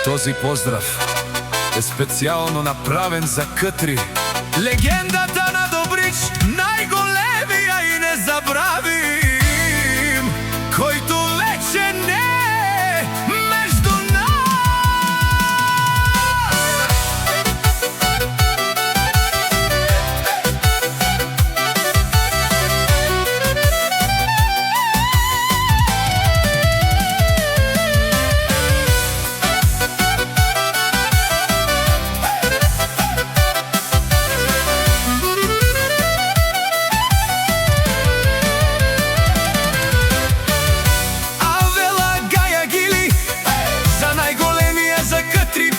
Този поздрав е специјално направен за Катри, легендата на Добрич, најголемија и незабравим, којто вече не е меѓу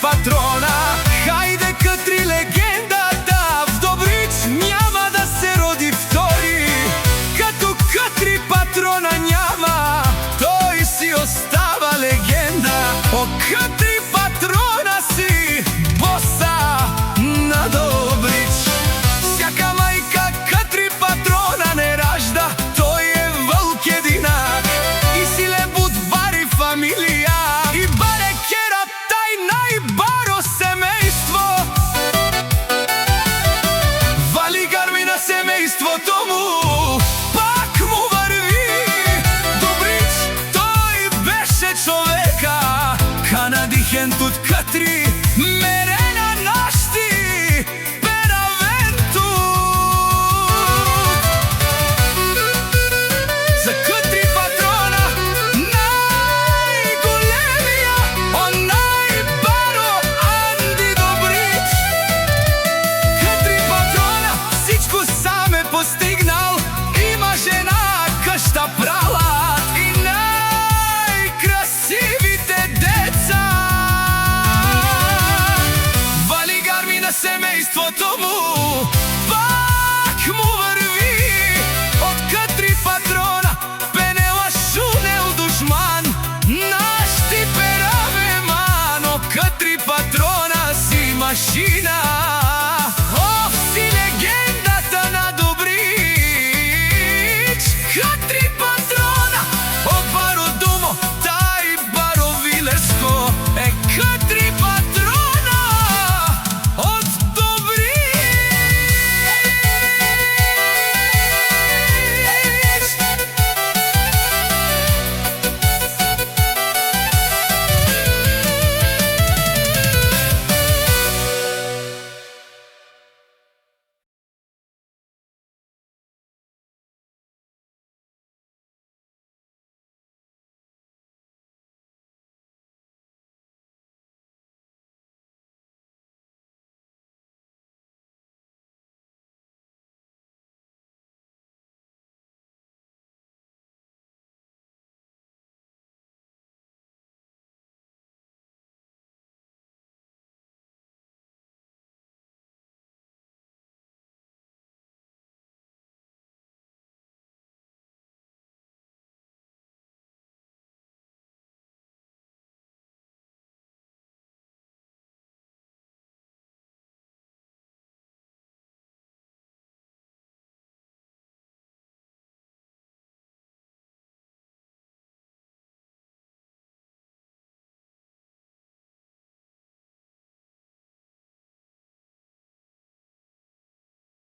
патрона. Хајде Катри, легендата в Добрич няма да се роди втори. Като Катри патрона няма, тој си остава легенда. О, Катри патрона си боса на Добрич. Сяка мајка Катри патрона не ражда, тој е вълк единак. И си лебут бари фамилија, и баре кера тај најбаро семејство. Вали гарми на семејството му, пак му врви. Добрич, тој беше човека, канадихен тут Катри.